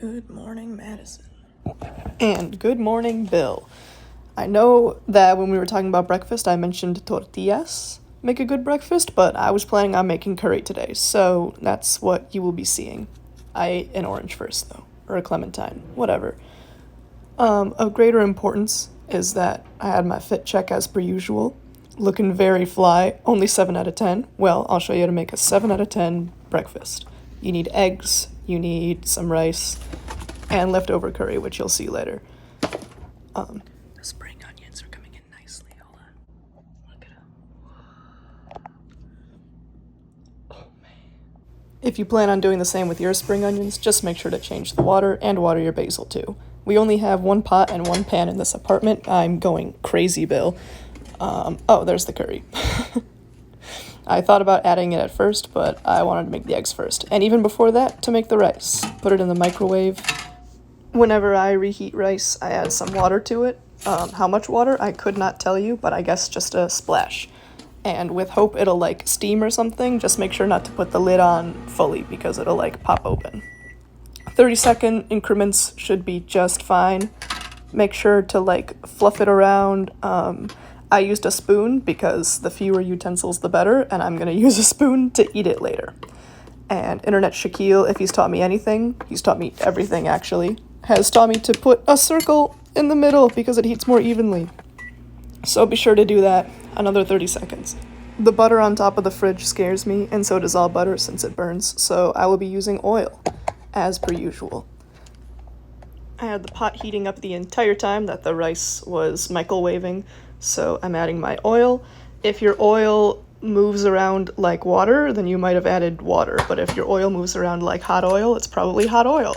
Good morning, Madison. And good morning, Bill. I know that when we were talking about breakfast, I mentioned tortillas make a good breakfast, but I was planning on making curry today, so that's what you will be seeing. I ate an orange first, though, or a clementine, whatever. Of greater importance is that I had my fit check as per usual, looking very fly, only 7 out of 10. Well, I'll show you how to make a 7 out of 10 breakfast. You need eggs, you need some rice, and leftover curry, which you'll see later. The spring onions are coming in nicely. Hold on. Look at them. Oh, man. If you plan on doing the same with your spring onions, just make sure to change the water and water your basil too. We only have one pot and one pan in this apartment. I'm going crazy, Bill. Oh, there's the curry. I thought about adding it at first, but I wanted to make the eggs first. And even before that, to make the rice. Put it in the microwave. Whenever I reheat rice, I add some water to it. How much water? I could not tell you, but I guess just a splash. And with hope it'll like steam or something, just make sure not to put the lid on fully because it'll like pop open. 30-second increments should be just fine. Make sure to like fluff it around. I used a spoon because the fewer utensils the better, and I'm gonna use a spoon to eat it later. And Internet Shaquille, if he's taught me anything, he's taught me everything actually, has taught me to put a circle in the middle because it heats more evenly. So be sure to do that. Another 30 seconds. The butter on top of the fridge scares me, and so does all butter since it burns, so I will be using oil, as per usual. I had the pot heating up the entire time that the rice was microwaving, so I'm adding my oil. If your oil moves around like water, then you might have added water, but if your oil moves around like hot oil, it's probably hot oil.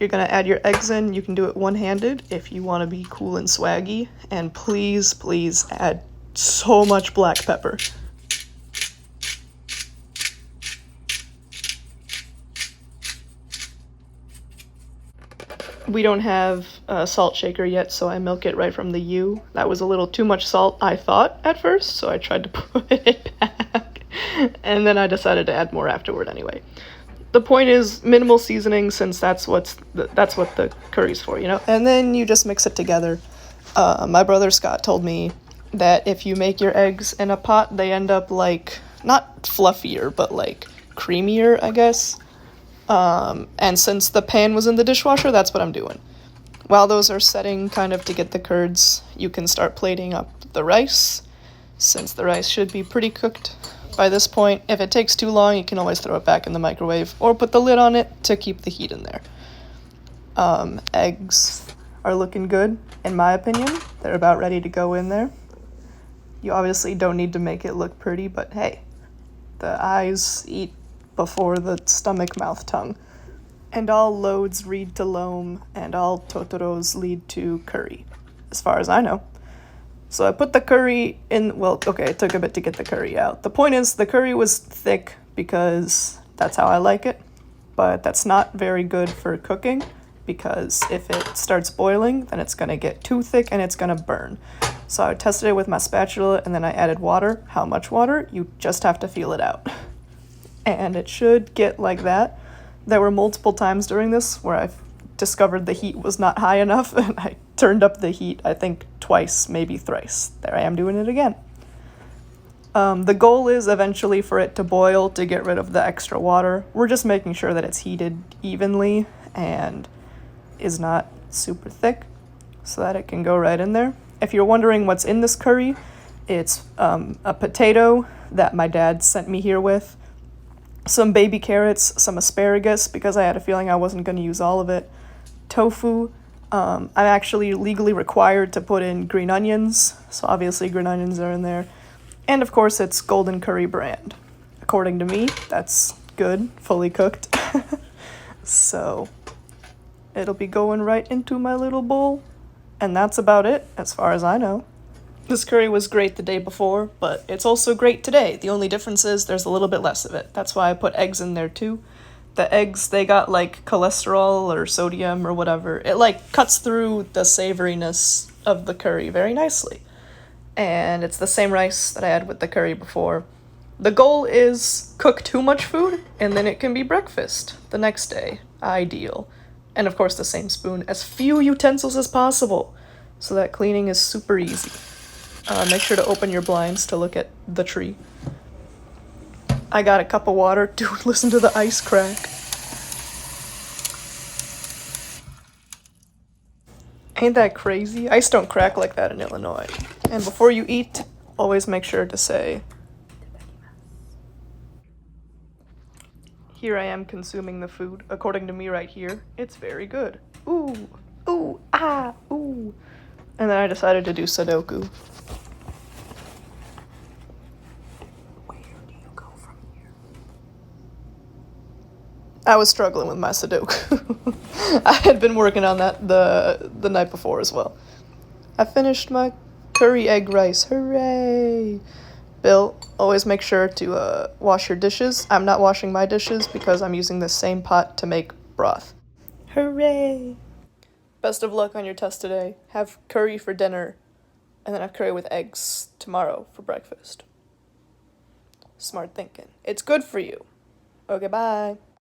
You're gonna add your eggs in. You can do it one-handed if you want to be cool and swaggy, and please, please add so much black pepper. We don't have a salt shaker yet, so I milk it right from the U. That was a little too much salt, I thought, at first, so I tried to put it back. And then I decided to add more afterward anyway. The point is minimal seasoning, since that's what the curry's for, you know? And then you just mix it together. My brother Scott told me that if you make your eggs in a pot, they end up like, not fluffier, but like creamier, I guess. And since the pan was in the dishwasher, that's what I'm doing. While those are setting kind of to get the curds, you can start plating up the rice, since the rice should be pretty cooked by this point. If it takes too long, you can always throw it back in the microwave or put the lid on it to keep the heat in there. Eggs are looking good, in my opinion. They're about ready to go in there. You obviously don't need to make it look pretty, but hey, the eyes eat before the stomach, mouth, tongue. And all loads lead to loam, and all Totoros lead to curry, as far as I know. So I put the curry in, well, okay, it took a bit to get the curry out. The point is, the curry was thick because that's how I like it, but that's not very good for cooking, because if it starts boiling, then it's gonna get too thick and it's gonna burn. So I tested it with my spatula, and then I added water. How much water? You just have to feel it out. And it should get like that. There were multiple times during this where I discovered the heat was not high enough, and I turned up the heat, I think, twice, maybe thrice. There I am doing it again. The goal is eventually for it to boil to get rid of the extra water. We're just making sure that it's heated evenly and is not super thick so that it can go right in there. If you're wondering what's in this curry, it's a potato that my dad sent me here with, some baby carrots, some asparagus, because I had a feeling I wasn't going to use all of it, tofu. I'm actually legally required to put in green onions, so obviously green onions are in there. And of course it's golden curry brand. According to me, that's good, fully cooked. So it'll be going right into my little bowl, and that's about it, as far as I know. This curry was great the day before, but it's also great today. The only difference is there's a little bit less of it. That's why I put eggs in there too. The eggs, they got like cholesterol or sodium or whatever. It like cuts through the savoriness of the curry very nicely. And it's the same rice that I had with the curry before. The goal is cook too much food, and then it can be breakfast the next day. Ideal. And of course the same spoon. As few utensils as possible, so that cleaning is super easy. Make sure to open your blinds to look at the tree. I got a cup of water. Dude, listen to the ice crack. Ain't that crazy? Ice don't crack like that in Illinois. And before you eat, always make sure to say, here I am consuming the food. According to me right here, it's very good. Ooh, ooh, ah, ooh. And then I decided to do Sudoku. Where do you go from here? I was struggling with my Sudoku. I had been working on that the night before as well. I finished my curry egg rice. Hooray! Bill, always make sure to wash your dishes. I'm not washing my dishes because I'm using the same pot to make broth. Hooray! Best of luck on your test today. Have curry for dinner, and then have curry with eggs tomorrow for breakfast. Smart thinking. It's good for you. Okay, bye.